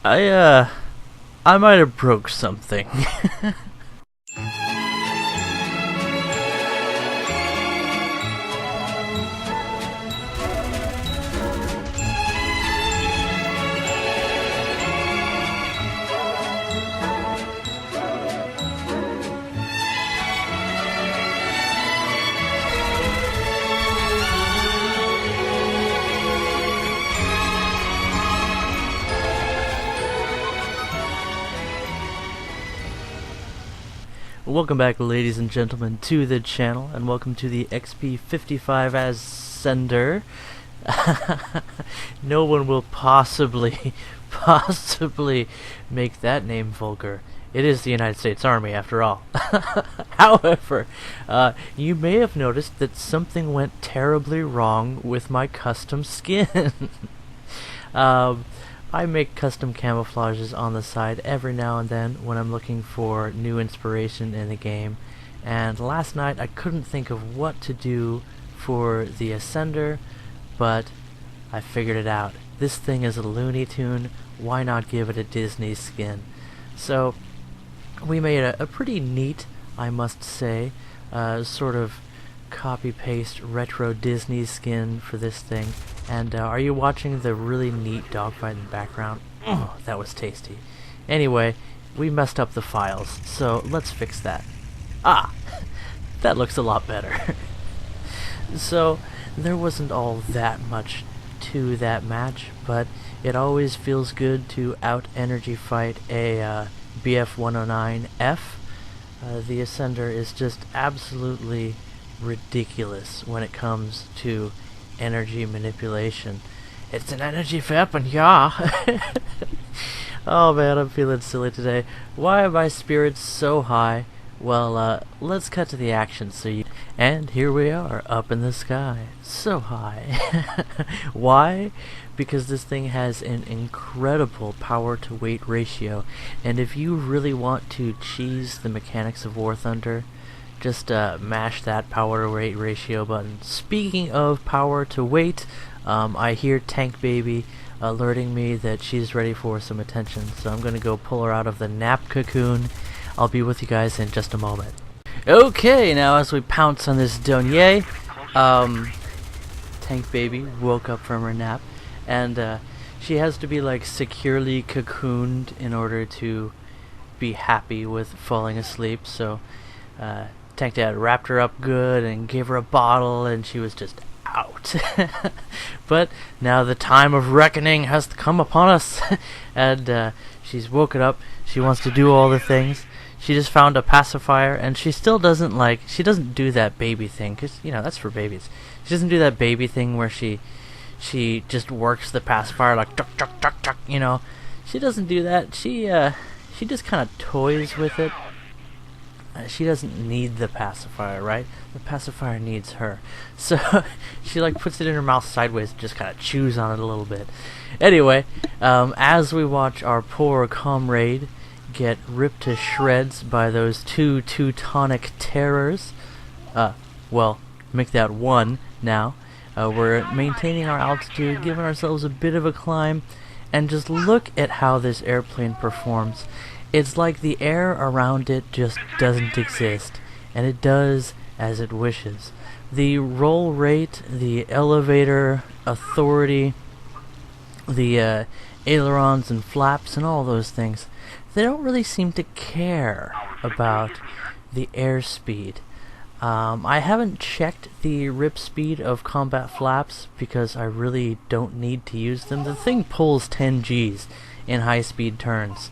I might have broke something. Welcome back, ladies and gentlemen, to the channel, and welcome to the XP-55 Ascender. No one will possibly make that name vulgar. It is the United States Army, after all. However, you may have noticed that something went terribly wrong with my custom skin. I make custom camouflages on the side every now and then when I'm looking for new inspiration in the game, and last night I couldn't think of what to do for the Ascender, but I figured it out. This thing is a Looney Tune, why not give it a Disney skin? So we made a pretty neat, I must say, sort of copy-paste retro Disney skin for this thing. And are you watching the really neat dogfight in the background? Oh, that was tasty. Anyway, we messed up the files, so let's fix that. Ah, that looks a lot better. So there wasn't all that much to that match, but it always feels good to out-energy fight a BF-109F. The Ascender is just absolutely ridiculous when it comes to energy manipulation. It's an energy weapon, yeah. Oh man, I'm feeling silly today. Why are my spirits so high? Well, let's cut to the action. And here we are, up in the sky, so high. Why? Because this thing has an incredible power to weight ratio, and if you really want to cheese the mechanics of War Thunder, just mash that power to weight ratio button. Speaking of power to weight, I hear Tank Baby alerting me that she's ready for some attention, so I'm gonna go pull her out of the nap cocoon. I'll be with you guys in just a moment. Okay, now as we pounce on this denier, Tank Baby woke up from her nap, and she has to be like securely cocooned in order to be happy with falling asleep, so Tank Dad wrapped her up good and gave her a bottle, and she was just out. But now the time of reckoning has come upon us, and she's woken up. She wants to do all the things. She just found a pacifier, and she still doesn't she doesn't do that baby thing, because, you know, that's for babies. She doesn't do that baby thing where she just works the pacifier like tuck, tuck, tuck, tuck, you know. She doesn't do that. She just kind of toys with it. She doesn't need the pacifier, right? The pacifier needs her. So she like puts it in her mouth sideways and just kind of chews on it a little bit. Anyway, as we watch our poor comrade get ripped to shreds by those two Teutonic terrors, well, make that one now. We're maintaining our altitude, giving ourselves a bit of a climb, and just look at how this airplane performs. It's like the air around it just doesn't exist, and it does as it wishes. The roll rate, the elevator authority, the ailerons and flaps and all those things, they don't really seem to care about the airspeed. I haven't checked the rip speed of combat flaps because I really don't need to use them. The thing pulls 10 Gs in high-speed turns.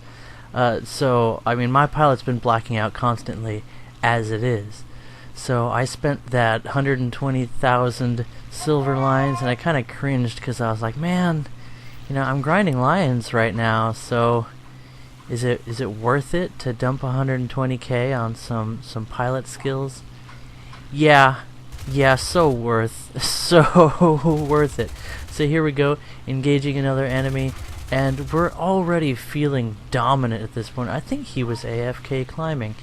So, I mean, my pilot's been blacking out constantly as it is. So I spent that 120,000 silver lines, and I kind of cringed because I was like, man, you know, I'm grinding lions right now, so is it worth it to dump 120k on some pilot skills? Yeah, so worth it. So here we go, engaging another enemy. And we're already feeling dominant at this point. I think he was AFK climbing.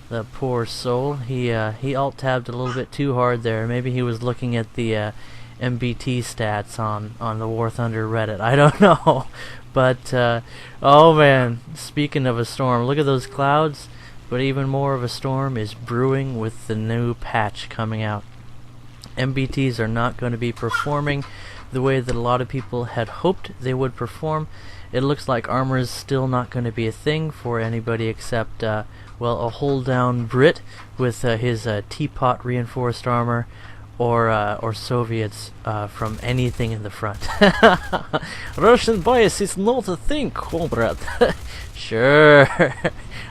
The poor soul. He alt-tabbed a little bit too hard there. Maybe he was looking at the MBT stats on the War Thunder Reddit. I don't know. But, oh man, speaking of a storm, look at those clouds. But even more of a storm is brewing with the new patch coming out. MBTs are not going to be performing the way that a lot of people had hoped they would perform. It looks like armor is still not going to be a thing for anybody except, well, a hold down Brit with his teapot reinforced armor, or Soviets from anything in the front. Russian bias is not a thing, comrade. Sure.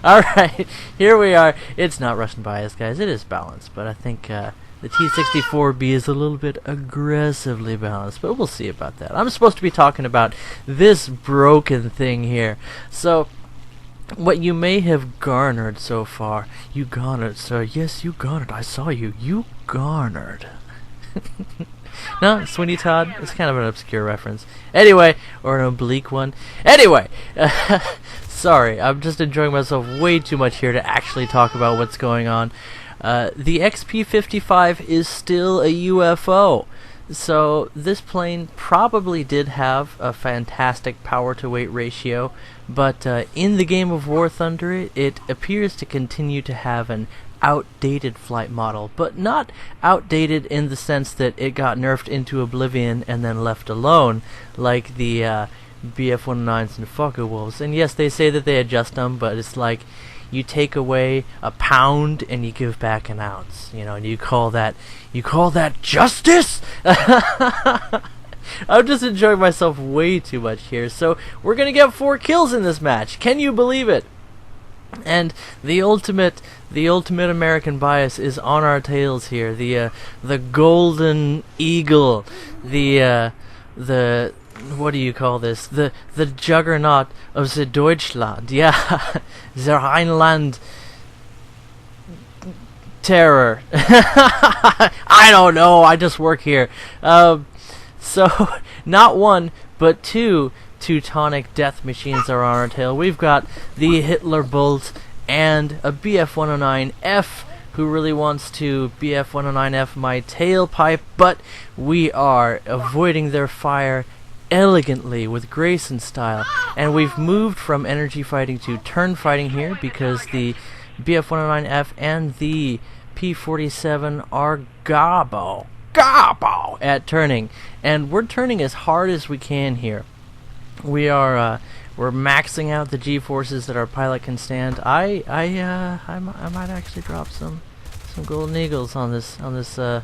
Alright, here we are. It's not Russian bias, guys. It is balanced, but I think the T-64B is a little bit aggressively balanced, but we'll see about that. I'm supposed to be talking about this broken thing here. So, what you may have garnered so far, you garnered, sir. Yes, you garnered. I saw you. You garnered. No, Sweeney Todd. It's kind of an obscure reference. Anyway, or an oblique one. Anyway, sorry, I'm just enjoying myself way too much here to actually talk about what's going on. The XP-55 is still a UFO. So this plane probably did have a fantastic power to weight ratio, but in the game of War Thunder it appears to continue to have an outdated flight model, but not outdated in the sense that it got nerfed into oblivion and then left alone like the BF-109s and Focke-Wulfs. And yes, they say that they adjust them, but it's like you take away a pound and you give back an ounce, you know, and you call that justice? I'm just enjoying myself way too much here. So we're gonna get 4 kills in this match. Can you believe it? And the ultimate American bias is on our tails here. The golden eagle, the what do you call this? The juggernaut of the Deutschland. Yeah, the Rhineland terror. I don't know. I just work here. So not one, but 2 Teutonic death machines are on our tail. We've got the Hitler Bolt and a BF-109F who really wants to BF-109F my tailpipe, but we are avoiding their fire elegantly with grace and style. And we've moved from energy fighting to turn fighting here because the BF-109F and the P-47 are gobbo at turning, and we're turning as hard as we can here. We are we're maxing out the G-forces that our pilot can stand. I might actually drop some golden eagles on the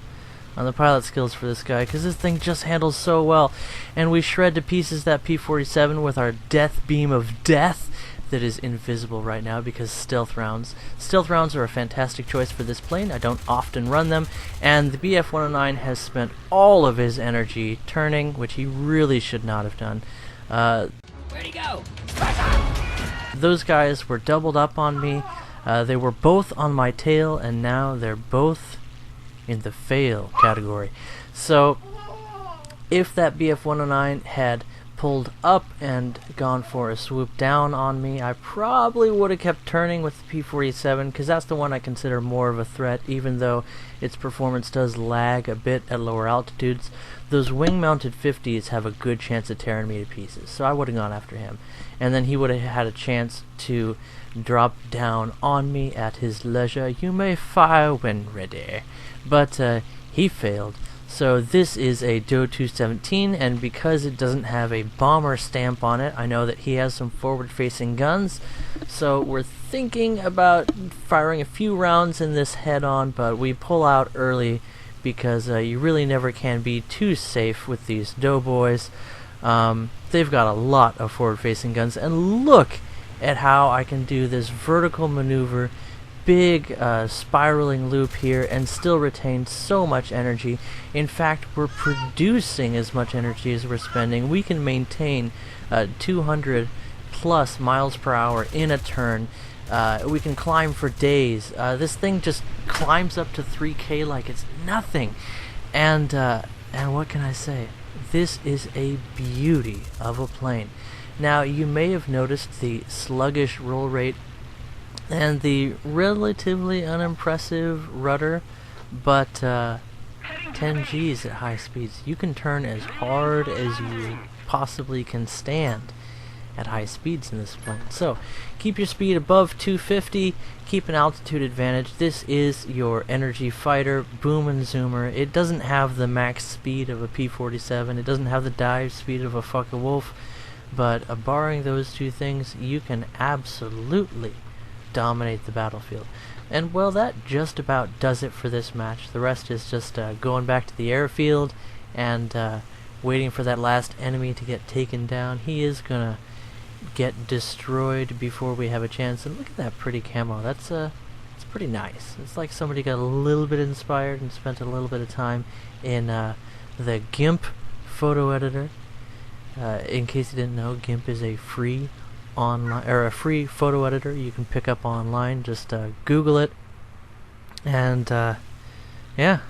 pilot skills for this guy, because this thing just handles so well. And we shred to pieces that P-47 with our death beam of death that is invisible right now because stealth rounds. Stealth rounds are a fantastic choice for this plane. I don't often run them, and the BF-109 has spent all of his energy turning, which he really should not have done. Where'd he go? Those guys were doubled up on me. They were both on my tail, and now they're both in the fail category. So if that BF-109 had pulled up and gone for a swoop down on me, I probably would have kept turning with the P-47, because that's the one I consider more of a threat, even though its performance does lag a bit at lower altitudes. Those wing-mounted 50s have a good chance of tearing me to pieces, so I would have gone after him. And then he would have had a chance to drop down on me at his leisure. You may fire when ready. But he failed. So this is a Do 217, and because it doesn't have a bomber stamp on it, I know that he has some forward-facing guns. So we're thinking about firing a few rounds in this head-on, but we pull out early because you really never can be too safe with these doughboys. They've got a lot of forward-facing guns, and look at how I can do this vertical maneuver, big spiraling loop here, and still retain so much energy. In fact, we're producing as much energy as we're spending. We can maintain 200 plus miles per hour in a turn. We can climb for days. This thing just climbs up to 3K like it's nothing. And what can I say? This is a beauty of a plane. Now, you may have noticed the sluggish roll rate and the relatively unimpressive rudder, but 10 Gs at high speeds. You can turn as hard as you possibly can stand at high speeds in this plane. So keep your speed above 250, keep an altitude advantage. This is your energy fighter, boom and zoomer. It doesn't have the max speed of a P-47, it doesn't have the dive speed of a Focke-Wulf, but barring those two things, you can absolutely dominate the battlefield. And well, that just about does it for this match. The rest is just going back to the airfield and waiting for that last enemy to get taken down. He is gonna get destroyed before we have a chance. And look at that pretty camo. That's it's pretty nice. It's like somebody got a little bit inspired and spent a little bit of time in the GIMP photo editor. In case you didn't know, GIMP is a free online or a free photo editor you can pick up online. Just Google it, and yeah.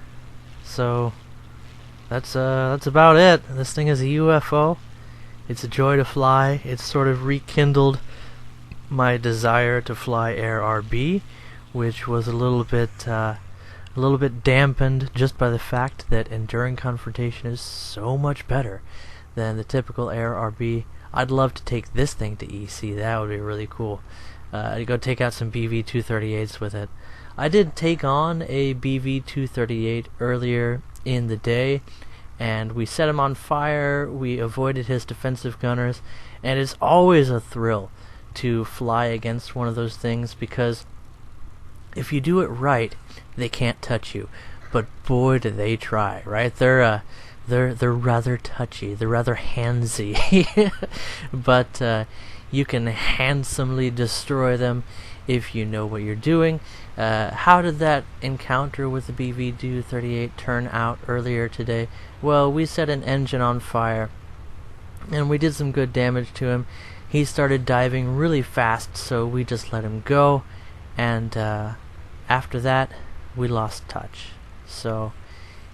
So that's about it. This thing is a UFO. It's a joy to fly. It's sort of rekindled my desire to fly Air RB, which was a little bit dampened just by the fact that enduring confrontation is so much better than the typical Air RB. I'd love to take this thing to EC. That would be really cool. I'd go take out some BV-238s with it. I did take on a BV-238 earlier in the day, and we set him on fire. We avoided his defensive gunners, and it's always a thrill to fly against one of those things, because if you do it right, they can't touch you. But boy, do they try, right? They're rather touchy. They're rather handsy. But you can handsomely destroy them if you know what you're doing. How did that encounter with the BV-238 turn out earlier today? Well, we set an engine on fire, and we did some good damage to him. He started diving really fast, so we just let him go, and after that, we lost touch. So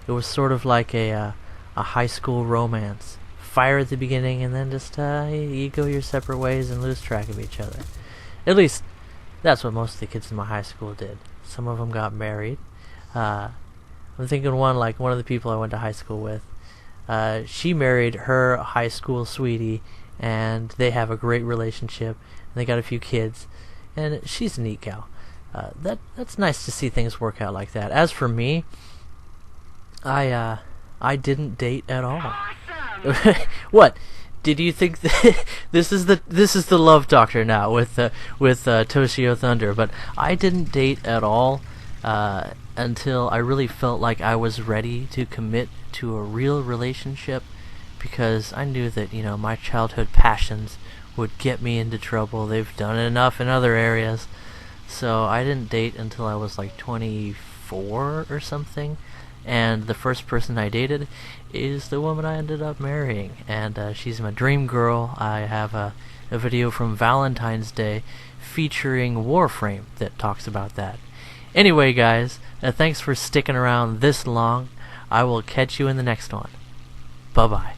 it was sort of like a high school romance. Fire at the beginning, and then just you go your separate ways and lose track of each other. At least that's what most of the kids in my high school did. Some of them got married. I'm thinking one of the people I went to high school with. She married her high school sweetie, and they have a great relationship. And they got a few kids, and she's a neat gal. That's nice to see things work out like that. As for me, I didn't date at all. Awesome. What? Did you think that this is the love doctor now with Toshio Thunder? But I didn't date at all until I really felt like I was ready to commit to a real relationship, because I knew that my childhood passions would get me into trouble. They've done enough in other areas, so I didn't date until I was like 24 or something. And the first person I dated is the woman I ended up marrying, and she's my dream girl. I have a video from Valentine's Day featuring Warframe that talks about that. Anyway, guys, thanks for sticking around this long. I will catch you in the next one. Bye-bye.